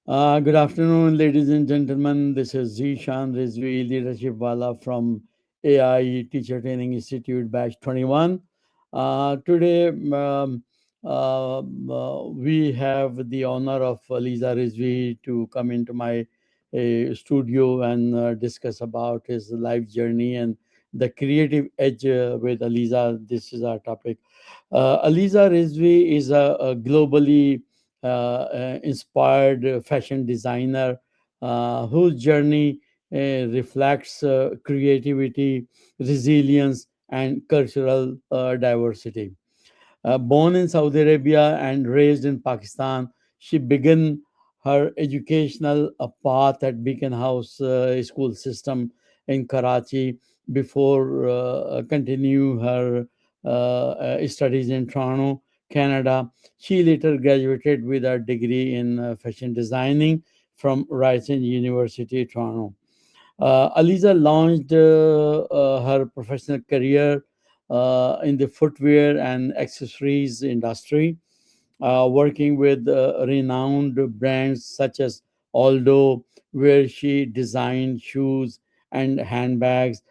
Good afternoon, ladies and gentlemen. This is Zishan Rizvi, Leadership Wala from AI Teacher Training Institute, Batch 21. Today, we have the honor of Aliza Rizvi to come into my studio and discuss about his life journey and the creative edge with Aliza. This is our topic. Aliza Rizvi is a globally inspired fashion designer whose journey reflects creativity, resilience, and cultural diversity. Born in Saudi Arabia and raised in Pakistan, she began her educational path at Beacon House school system in Karachi before continue her studies in Toronto, Canada. She later graduated with a degree in fashion designing from Ryerson University, Toronto. Aliza launched her professional career in the footwear and accessories industry, working with renowned brands such as Aldo, where she designed shoes and handbags.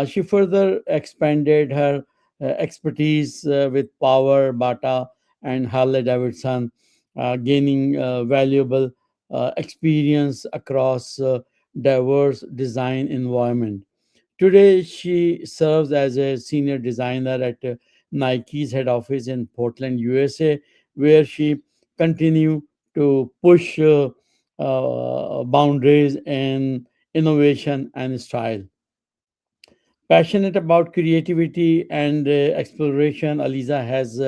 She further expanded her expertise with Power, Bata, and Harley Davidson, gaining valuable experience across diverse design environment. Today, she serves as a senior designer at Nike's head office in Portland, USA, where she continue to push boundaries in innovation and style. Passionate about creativity and exploration, Aliza has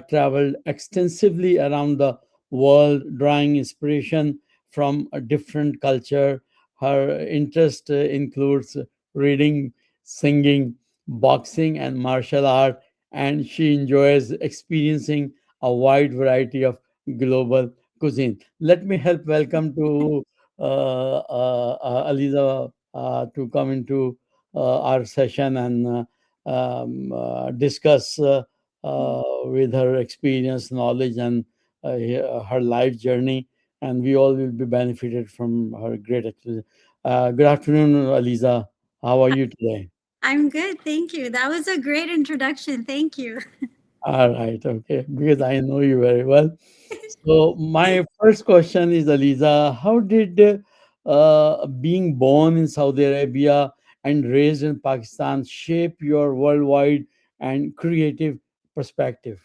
traveled extensively around the world, drawing inspiration from a different culture. Her interest includes reading, singing, boxing, and martial art, and she enjoys experiencing a wide variety of global cuisine. Let me help welcome to Aliza to come into our session and discuss with her experience, knowledge, and her life journey. And we all will be benefited from her great experience. Good afternoon, Aliza. How are you today? I'm good, thank you. That was a great introduction. Thank you. All right, okay, because I know you very well. So my first question is, Aliza, how did being born in Saudi Arabia and raised in Pakistan shape your worldwide and creative perspective?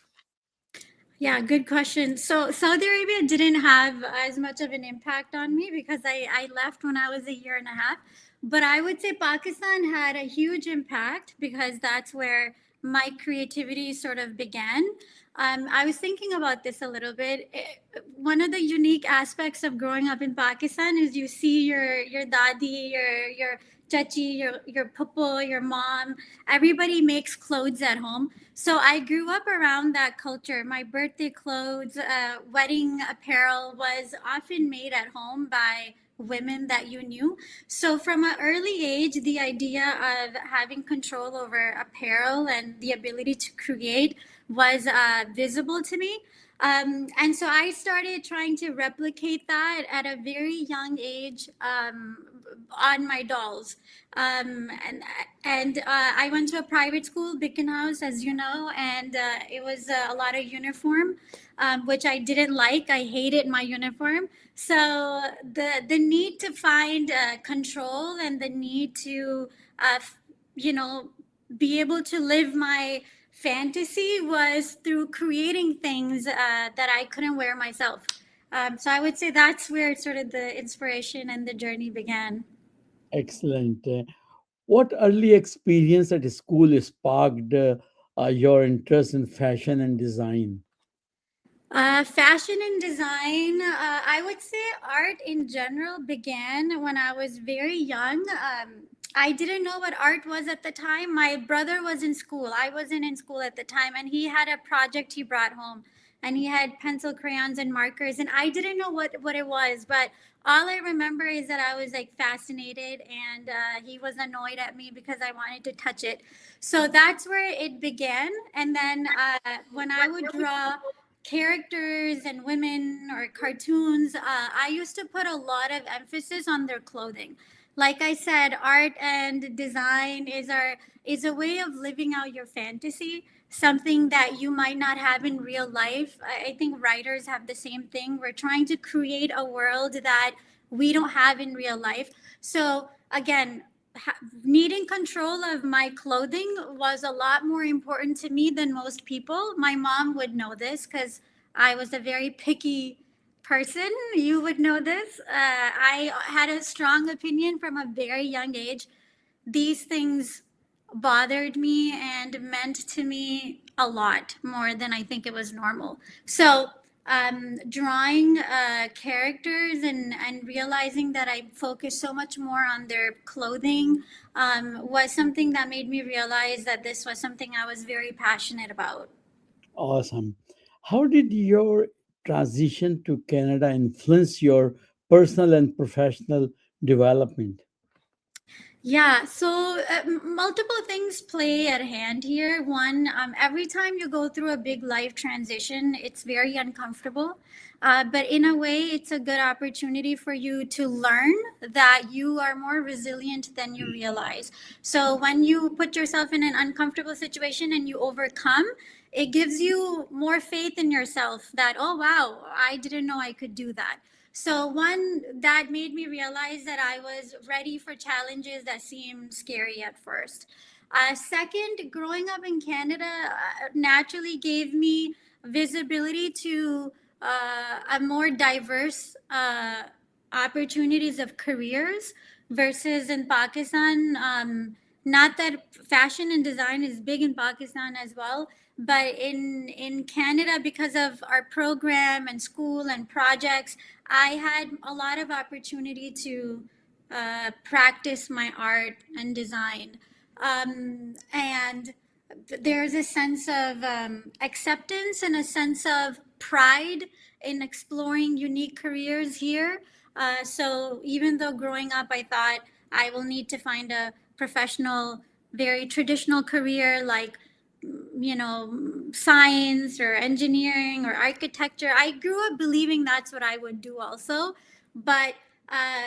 Yeah, good question. So Saudi Arabia didn't have as much of an impact on me because I left when I was a year and a half. But I would say Pakistan had a huge impact because that's where my creativity sort of began. I was thinking about this a little bit. One of the unique aspects of growing up in Pakistan is you see your dadi, your chachi, your puppo, your mom. Everybody makes clothes at home, so I grew up around that culture. My birthday clothes, wedding apparel was often made at home by women that you knew. So from an early age, the idea of having control over apparel and the ability to create was visible to me. And so I started trying to replicate that at a very young age on my dolls. And I went to a private school, Beacon House, as you know, and it was a lot of uniform, which I didn't like. I hated my uniform. So the need to find control and the need to, you know, be able to live my fantasy was through creating things that I couldn't wear myself. So I would say that's where sort of the inspiration and the journey began. Excellent. What early experience at school sparked your interest in fashion and design? Fashion and design, I would say art in general began when I was very young. I didn't know what art was at the time. My brother was in school. I wasn't in school at the time, and he had a project he brought home. And he had pencil, crayons, and markers, and I didn't know what it was. But all I remember is that I was like fascinated, and he was annoyed at me because I wanted to touch it. So that's where it began. And then when I would draw characters and women or cartoons, I used to put a lot of emphasis on their clothing. Like I said, art and design is a way of living out your fantasy, something that you might not have in real life. I think writers have the same thing. We're trying to create a world that we don't have in real life. So again, needing control of my clothing was a lot more important to me than most people. My mom would know this because I was a very picky person. You would know this. I had a strong opinion from a very young age. These things bothered me and meant to me a lot more than I think it was normal. So, drawing characters and realizing that I focus so much more on their clothing was something that made me realize that this was something I was very passionate about. Awesome. How did your transition to Canada influence your personal and professional development? Yeah, so multiple things play at hand here. One, every time you go through a big life transition, it's very uncomfortable. But in a way, it's a good opportunity for you to learn that you are more resilient than you realize. So when you put yourself in an uncomfortable situation and you overcome, it gives you more faith in yourself that, oh, wow, I didn't know I could do that. So, one that made me realize that I was ready for challenges that seemed scary at first. Second, growing up in Canada naturally gave me visibility to a more diverse opportunities of careers versus in Pakistan. Not that fashion and design is big in Pakistan as well, but in Canada, because of our program and school and projects, I had a lot of opportunity to practice my art and design. And there's a sense of acceptance and a sense of pride in exploring unique careers here. So even though growing up, I thought I will need to find a professional, very traditional career like science or engineering or architecture. I grew up believing that's what I would do also. But uh,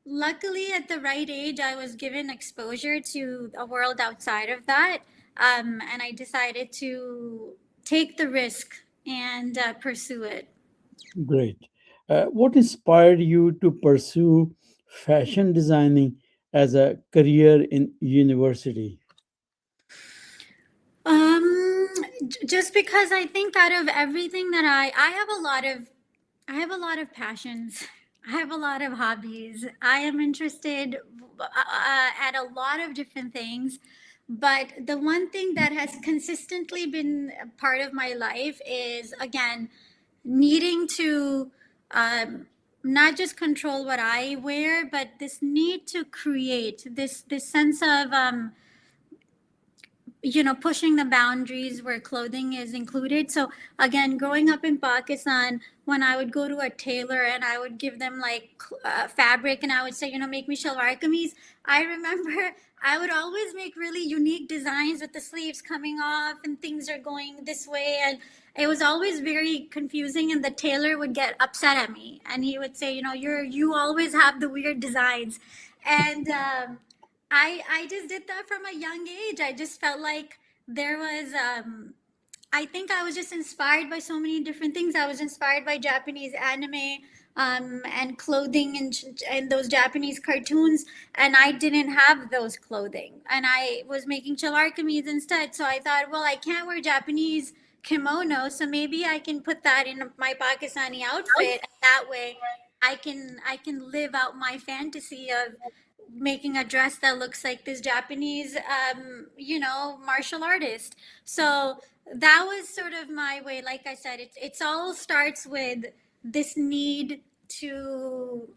luckily, at the right age, I was given exposure to a world outside of that. And I decided to take the risk and pursue it. Great. What inspired you to pursue fashion designing as a career in university? Um, just because I think out of everything that I have a lot of I have a lot of passions. I have a lot of hobbies. I am interested at a lot of different things. But the one thing that has consistently been a part of my life is, again, needing to um, not just control what I wear, but this need to create this sense of pushing the boundaries where clothing is included. So again, growing up in Pakistan, when I would go to a tailor and I would give them like fabric and I would say, make me shalwar kameez, I remember I would always make really unique designs with the sleeves coming off and things are going this way, and it was always very confusing, and the tailor would get upset at me and he would say, you always have the weird designs. And I just did that from a young age. I just felt like there was I think I was just inspired by so many different things. I was inspired by Japanese anime and clothing and those Japanese cartoons, and I didn't have those clothing, and I was making shalwar kameez instead. So I thought, well, I can't wear Japanese kimono, so maybe I can put that in my Pakistani outfit, and that way I can live out my fantasy of making a dress that looks like this Japanese, martial artist. So that was sort of my way. Like I said, it's all starts with this need to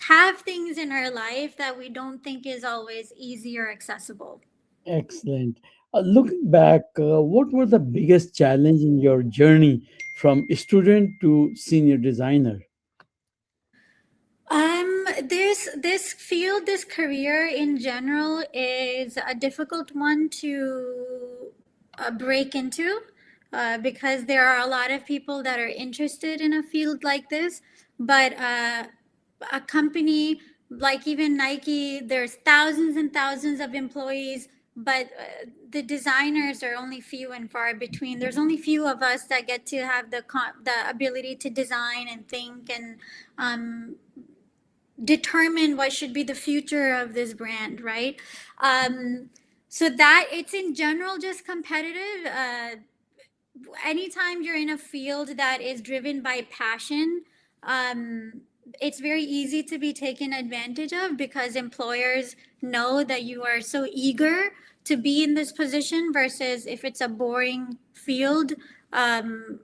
have things in our life that we don't think is always easy or accessible. Excellent. Looking back, what were the biggest challenge in your journey from student to senior designer? This field, this career in general is a difficult one to break into. because there are a lot of people that are interested in a field like this. But a company like even Nike, there's thousands and thousands of employees, but the designers are only few and far between. There's only few of us that get to have the ability to design and think and um, determine what should be the future of this brand, right? So that it's in general just competitive. Anytime you're in a field that is driven by passion, um, it's very easy to be taken advantage of because employers know that you are so eager to be in this position versus if it's a boring field. Um,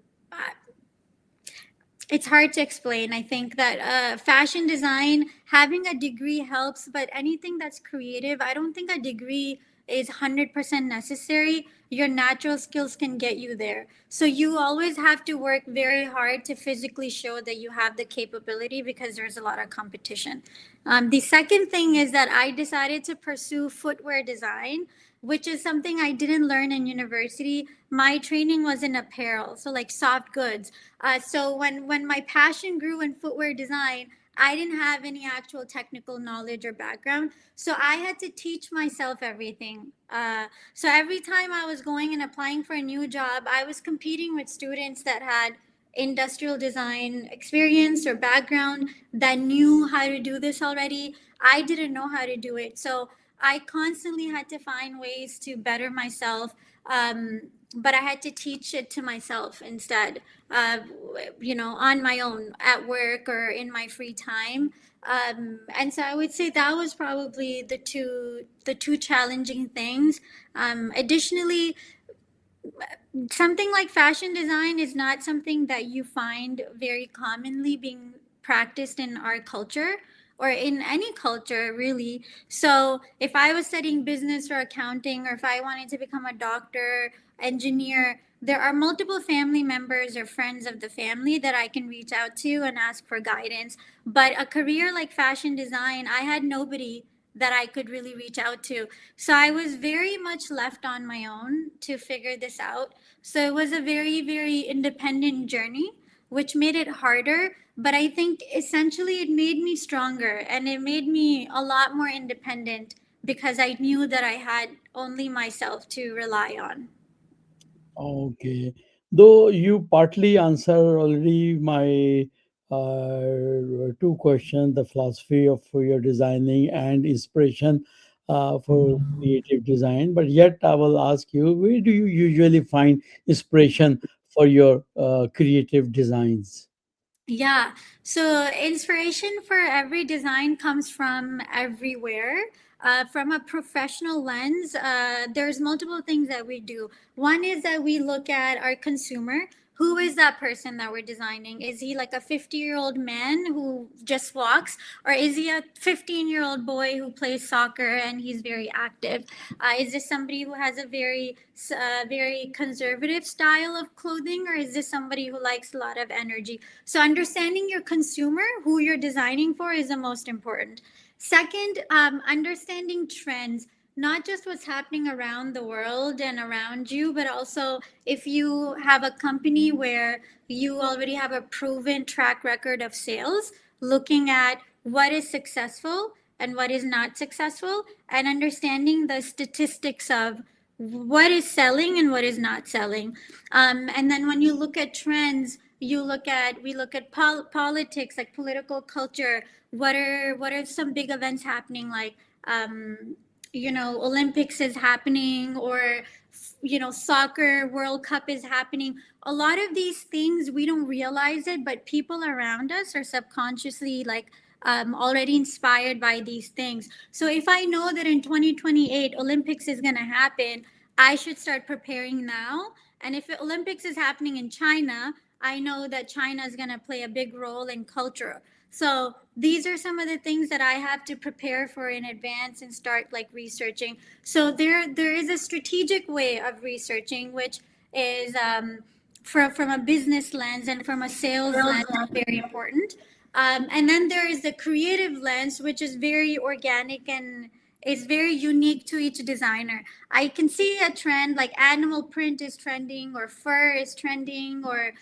it's hard to explain. I think that fashion design, having a degree helps, but anything that's creative, I don't think a degree is 100% necessary. Your natural skills can get you there. So you always have to work very hard to physically show that you have the capability because there's a lot of competition. The second thing is that I decided to pursue footwear design, which is something I didn't learn in university. My training was in apparel, so like soft goods. So when my passion grew in footwear design, I didn't have any actual technical knowledge or background, so I had to teach myself everything. So every time I was going and applying for a new job, I was competing with students that had industrial design experience or background that knew how to do this already. I didn't know how to do it, so I constantly had to find ways to better myself. But I had to teach it to myself instead, uh, on my own at work or in my free time. And so I would say that was probably the two challenging things. Additionally, something like fashion design is not something that you find very commonly being practiced in our culture or in any culture really. So if I was studying business or accounting, or if I wanted to become a doctor, engineer, there are multiple family members or friends of the family that I can reach out to and ask for guidance. But a career like fashion design, I had nobody that I could really reach out to. So I was very much left on my own to figure this out. So it was a very, very independent journey, which made it harder. But I think essentially it made me stronger and it made me a lot more independent because I knew that I had only myself to rely on. Okay. Though you partly answer already my two questions, the philosophy of your designing and inspiration for creative design, but yet I will ask you, where do you usually find inspiration for your creative designs? Yeah. So inspiration for every design comes from everywhere. From a professional lens, there's multiple things that we do. One is that we look at our consumer. Who is that person that we're designing? Is he like a 50-year-old man who just walks, or is he a 15-year-old boy who plays soccer and he's very active? Is this somebody who has a very conservative style of clothing, or is this somebody who likes a lot of energy? So understanding your consumer, who you're designing for, is the most important. Second, understanding trends, not just what's happening around the world and around you, but also if you have a company where you already have a proven track record of sales, looking at what is successful and what is not successful, and understanding the statistics of what is selling and what is not selling. And then when you look at trends, we look at politics, like political culture. What are some big events happening, like Olympics is happening, or soccer World Cup is happening. A lot of these things we don't realize it, but people around us are subconsciously like already inspired by these things. So if I know that in 2028 Olympics is going to happen, I should start preparing now. And if the Olympics is happening in China, I know that China is going to play a big role in culture. So these are some of the things that I have to prepare for in advance and start like researching. So there is a strategic way of researching, which is from a business lens and from a sales lens, very important. And then there is the creative lens, which is very organic It's very unique to each designer. I can see a trend like animal print is trending, or fur is trending, or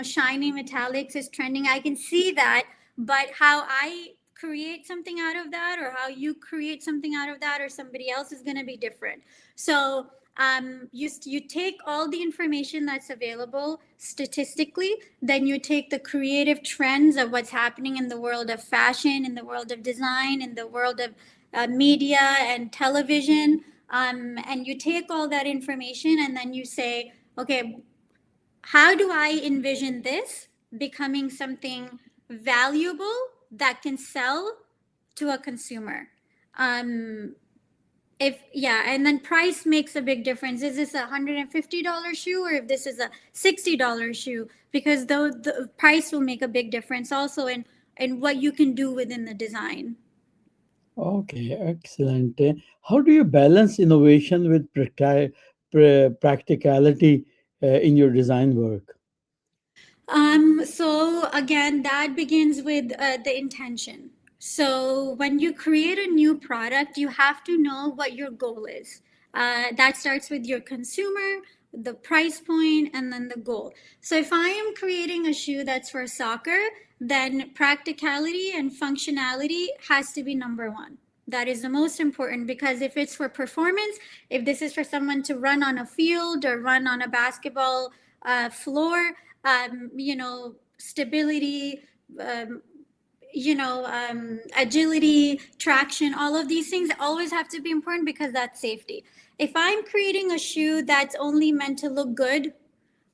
shiny metallics is trending. I can see that, but how I create something out of that, or how you create something out of that, or somebody else, is going to be different. So you take all the information that's available statistically, then you take the creative trends of what's happening in the world of fashion, in the world of design, in the world of media and television, and you take all that information and then you say, okay, how do I envision this becoming something valuable that can sell to a consumer? Um, if yeah, and then price makes a big difference. Is this $150 shoe, or if this is a $60 shoe? Because though the price will make a big difference also in what you can do within the design. Okay, excellent. How do you balance innovation with practicality in your design work? So again, that begins with the intention. So when you create a new product, you have to know what your goal is. That starts with your consumer, the price point, and then the goal. So if I am creating a shoe that's for soccer, then practicality and functionality has to be number one. That is the most important, because if it's for performance, if this is for someone to run on a field or run on a basketball floor, stability, um, agility, traction, all of these things always have to be important, because that's safety. If I'm creating a shoe that's only meant to look good,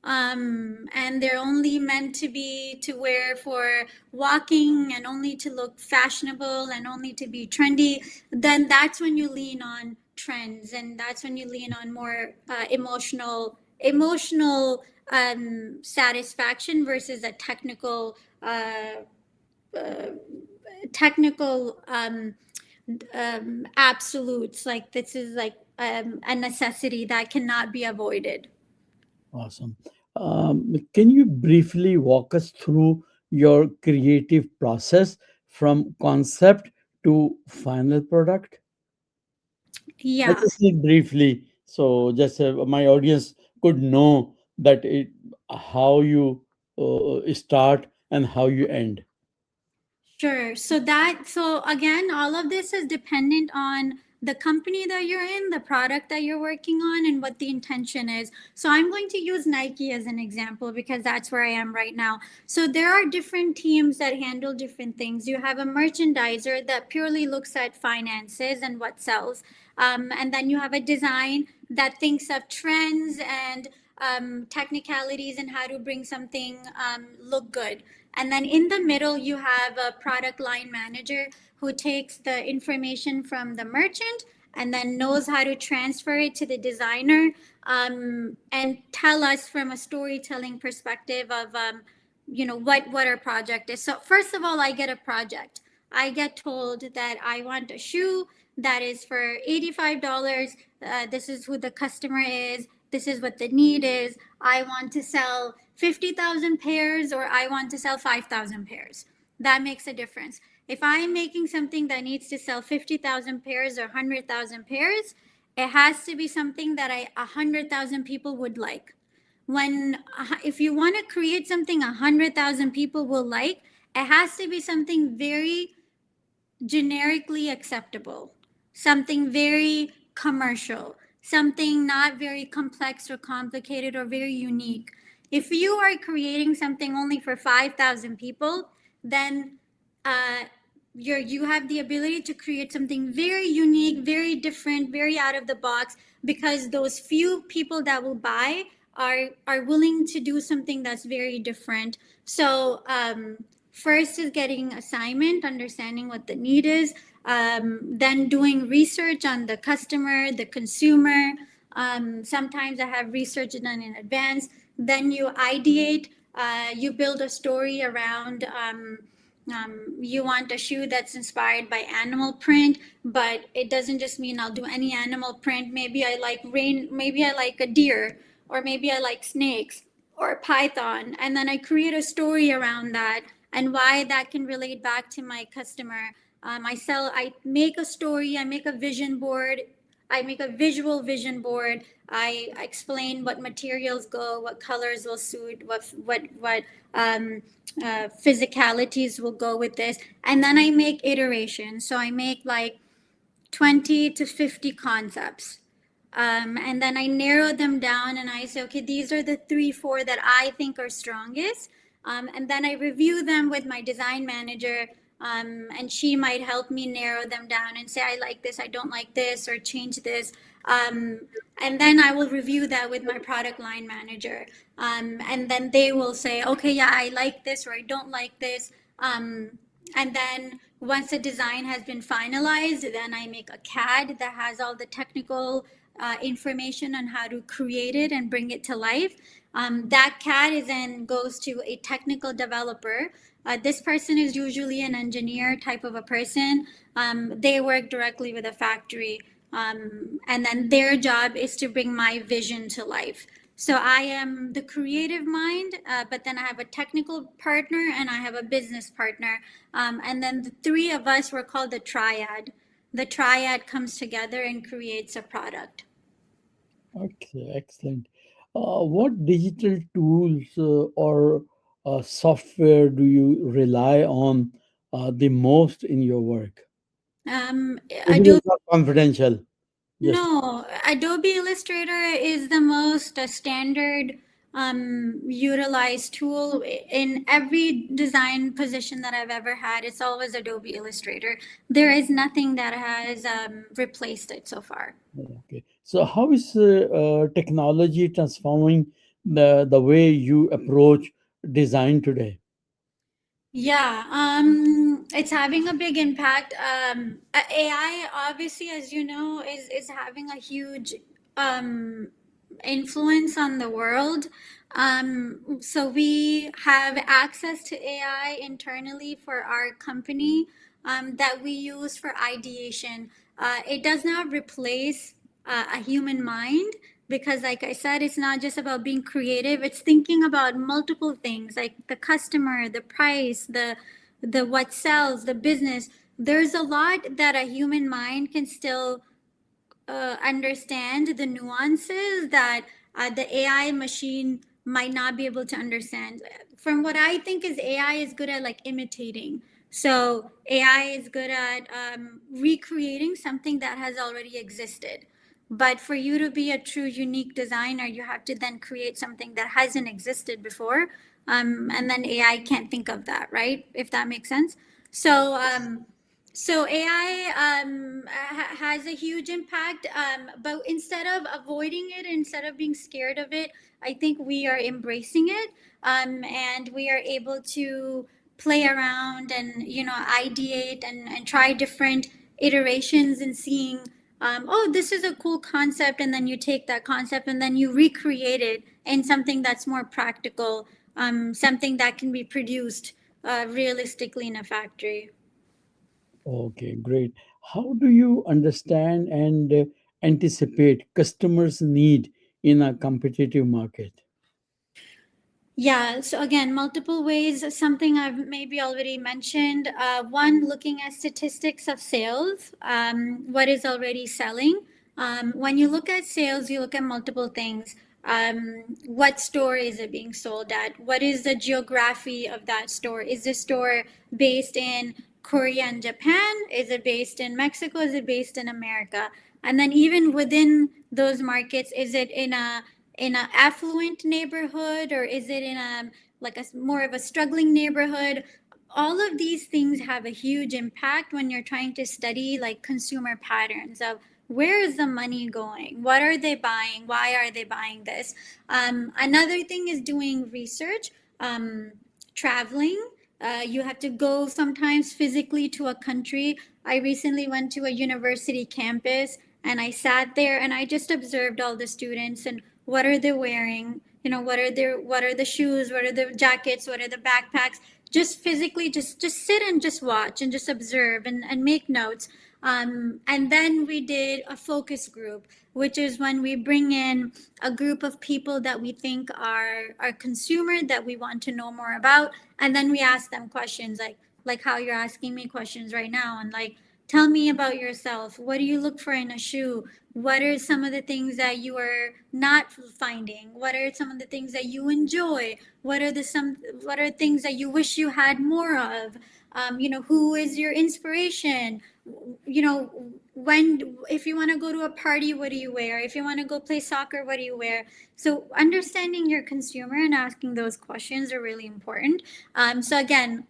and they're only meant to wear for walking, and only to look fashionable, and only to be trendy, then that's when you lean on trends, and that's when you lean on more emotional satisfaction versus a uh, technical absolutes, like this is like a necessity that cannot be avoided. Awesome. Can you briefly walk us through your creative process from concept to final product? I Yeah. just need briefly, so just my audience could know that how you start and how you end. Sure. So again, all of this is dependent on the company that you're in, the product that you're working on, and what the intention is. So I'm going to use Nike as an example, because that's where I am right now. So there are different teams that handle different things. You have a merchandiser that purely looks at finances and what sells. And then you have a design that thinks of trends and technicalities and how to bring something look good. And then in the middle, you have a product line manager who takes the information from the merchant and then knows how to transfer it to the designer, and tell us from a storytelling perspective of what our project is. So first of all, I get a project. I get told that I want a shoe that is for $85. This is who the customer is. This is what the need is. I want to sell 50,000 pairs, or I want to sell 5,000 pairs. That makes a difference. If I'm making something that needs to sell 50,000 pairs or 100,000 pairs, it has to be something that 100,000 people would like. If you want to create something 100,000 people will like, it has to be something very generically acceptable, something very commercial, something not very complex or complicated or very unique. If you are creating something only for 5,000 people, then uh, you have the ability to create something very unique, very different, very out of the box, because those few people that will buy are willing to do something that's very different. So first is getting assignment, understanding what the need is, then doing research on the customer, the consumer. Sometimes I have research done in advance. Then you ideate, you build a story around. You want a shoe that's inspired by animal print, but it doesn't just mean I'll do any animal print. Maybe I like rain, maybe I like a deer, or maybe I like snakes or a python. And then I create a story around that and why that can relate back to my customer. I make a story, I make a vision board, I make a visual vision board. I explain what materials go, what colors will suit, what um, physicalities will go with this, and then I make iterations. So I make like 20 to 50 concepts. And then I narrow them down and I say, okay, these are the three, four that I think are strongest. And then I review them with my design manager. And she might help me narrow them down and say, I like this, I don't like this, or change this. Um, and then I will review that with my product line manager. And then they will say, okay, yeah, I like this or I don't like this. And then once the design has been finalized, then I make a CAD that has all the technical information on how to create it and bring it to life. That CAD is then goes to a technical developer. This person is usually an engineer type of a person. They work directly with a factory. And then their job is to bring my vision to life. So I am the creative mind, but then I have a technical partner and I have a business partner. And then the three of us were called the triad. The triad comes together and creates a product. Okay, excellent. What digital tools or software do you rely on the most in your work? If it is Adobe not confidential, just No, Adobe Illustrator is the most standard utilized tool in every design position that I've ever had. It's always Adobe Illustrator. There is nothing that has replaced it so far. okay. So, how is technology transforming the way you approach design today? Yeah, it's having a big impact. AI, obviously, as you know, is having a huge um, influence on the world. So we have access to AI internally for our company that we use for ideation. It does not replace a human mind because, like I said, it's not just about being creative. It's thinking about multiple things like the customer, the price, the what sells, the business. There's a lot that a human mind can still understand the nuances that the AI machine might not be able to understand. From what I think is AI is good at like imitating. So AI is good at recreating something that has already existed. But for you to be a true unique designer, you have to then create something that hasn't existed before. And then AI can't think of that, right? If that makes sense. So so AI has a huge impact, but instead of avoiding it, instead of being scared of it, I think we are embracing it, and we are able to play around and ideate and try different iterations and seeing, oh, this is a cool concept, and then you take that concept and then you recreate it in something that's more practical, something that can be produced realistically in a factory. Okay, great. How do you understand and anticipate customers' need in a competitive market? Yeah, so again, multiple ways. Something I've maybe already mentioned. One, looking at statistics of sales, what is already selling. When you look at sales, you look at multiple things. What store is it being sold at? What is the geography of that store? Is the store based in Korea and Japan? Is it based in Mexico? Is it based in America? And then even within those markets, is it in a affluent neighborhood or is it in a like a more of a struggling neighborhood? All of these things have a huge impact when you're trying to study like consumer patterns of where is the money going, what are they buying, why are they buying this. Another thing is doing research, traveling. You have to go sometimes physically to a country. I recently went to a university campus and I sat there and I just observed all the students and what are they wearing, what are the shoes, what are the jackets, what are the backpacks. Just physically just sit and just watch and just observe and make notes. And then we did a focus group, which is when we bring in a group of people that we think are consumer that we want to know more about, and then we ask them questions like, like how you're asking me questions right now, and like, tell me about yourself. What do you look for in a shoe? What are some of the things that you are not finding? What are some of the things that you enjoy? What are things that you wish you had more of? Who is your inspiration? When if you want to go to a party, what do you wear? If you want to go play soccer, what do you wear? So understanding your consumer and asking those questions are really important. So again,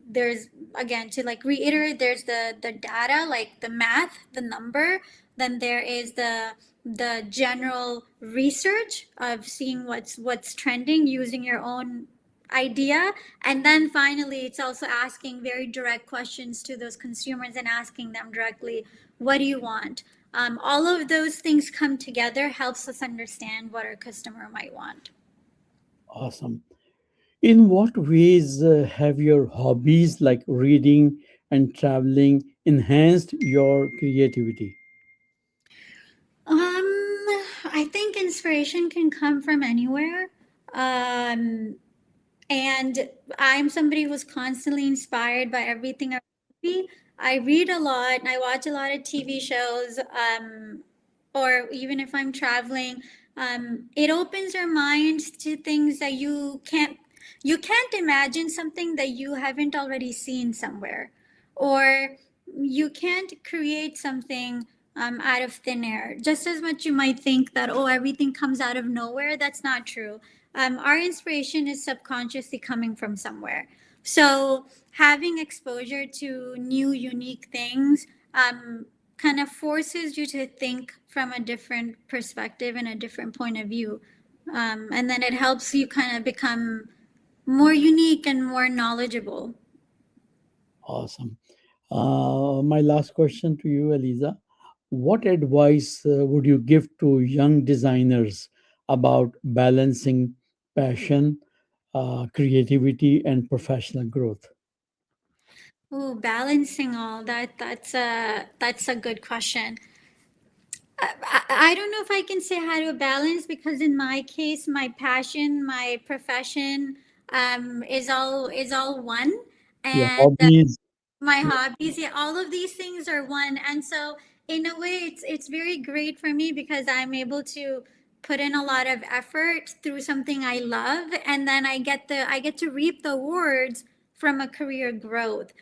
there's again to like reiterate, there's the data, like the math, the number. Then there is the general research of seeing what's trending using your own idea. And then finally, it's also asking very direct questions to those consumers and asking them directly, what do you want? All of those things come together, helps us understand what our customer might want. Awesome. In what ways have your hobbies like reading and traveling enhanced your creativity? I think inspiration can come from anywhere. Um, and I'm somebody who's constantly inspired by everything around me. I read a lot and I watch a lot of TV shows, or even if I'm traveling, it opens your mind to things that you can't imagine something that you haven't already seen somewhere, or you can't create something out of thin air. Just as much you might think that, oh, everything comes out of nowhere. That's not true. Our inspiration is subconsciously coming from somewhere. So having exposure to new, unique things kind of forces you to think from a different perspective and a different point of view. And then it helps you kind of become more unique and more knowledgeable. Awesome. My last question to you, Eliza. What advice would you give to young designers about balancing passion, creativity, and professional growth? Oh, balancing all that, that's a good question. I don't know if I can say how to balance, because in my case, my passion, my profession, is all one, Your and hobbies? my hobbies, yeah, all of these things are one. And so in a way, it's very great for me because I'm able to put in a lot of effort through something I love, and then I get to reap the rewards from a career growth.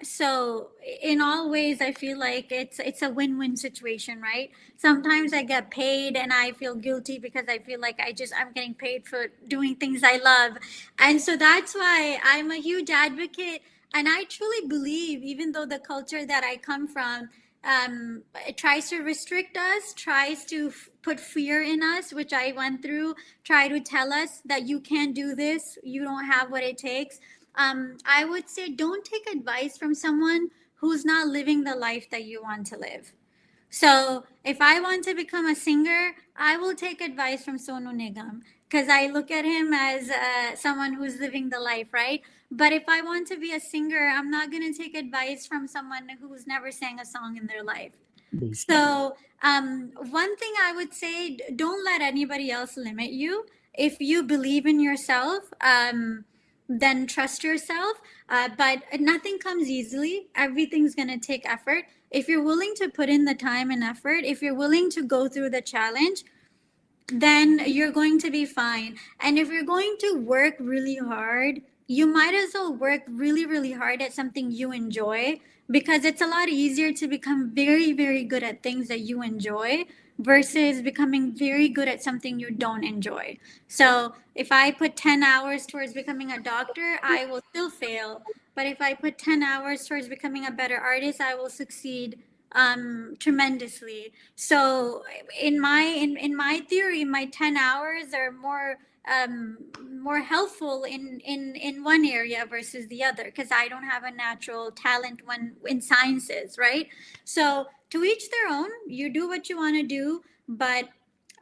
So in all ways, I feel like it's a win-win situation, right? Sometimes I get paid and I feel guilty because I feel like I'm getting paid for doing things I love. And so that's why I'm a huge advocate. And I truly believe, even though the culture that I come from, it tries to restrict us, tries to put fear in us, which I went through, try to tell us that you can't do this, you don't have what it takes. I would say don't take advice from someone who's not living the life that you want to live. So if I want to become a singer, I will take advice from Sonu Nigam because I look at him as someone who's living the life, right? But if I want to be a singer, I'm not going to take advice from someone who's never sang a song in their life. So, one thing I would say, don't let anybody else limit you. If you believe in yourself, then trust yourself. But nothing comes easily. Everything's going to take effort. If you're willing to put in the time and effort, if you're willing to go through the challenge, then you're going to be fine. And if you're going to work really hard, you might as well work really, really hard at something you enjoy, because it's a lot easier to become very, very good at things that you enjoy versus becoming very good at something you don't enjoy. So if I put 10 hours towards becoming a doctor, I will still fail. But if I put 10 hours towards becoming a better artist, I will succeed tremendously. So in my theory, my 10 hours are more helpful in one area versus the other, because I don't have a natural talent when in sciences, right? So to each their own. You do what you want to do, but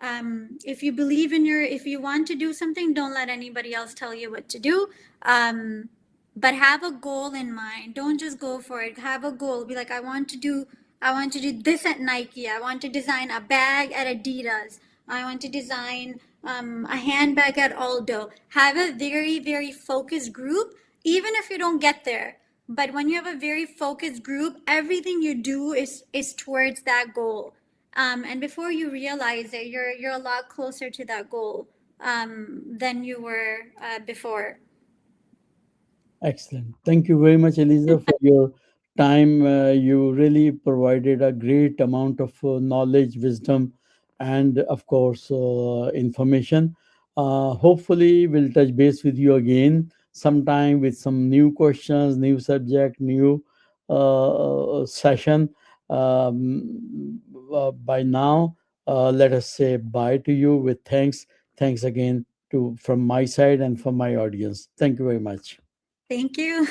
if you want to do something, don't let anybody else tell you what to do. But have a goal in mind. Don't just go for it. Have a goal. Be like, I want to do this at Nike. I want to design a bag at Adidas. I want to design a handbag at Aldo. Have a very, very focused group. even if you don't get there. But when you have a very focused group, everything you do is towards that goal. And before you realize it, you're a lot closer to that goal than you were before. Excellent. Thank you very much, Eliza, for your time. You really provided a great amount of knowledge, wisdom, and of course, information. Hopefully, we'll touch base with you again sometime with some new questions, new subject, new session. By now, let us say bye to you with thanks. Thanks again to from my side and from my audience. Thank you very much. Thank you.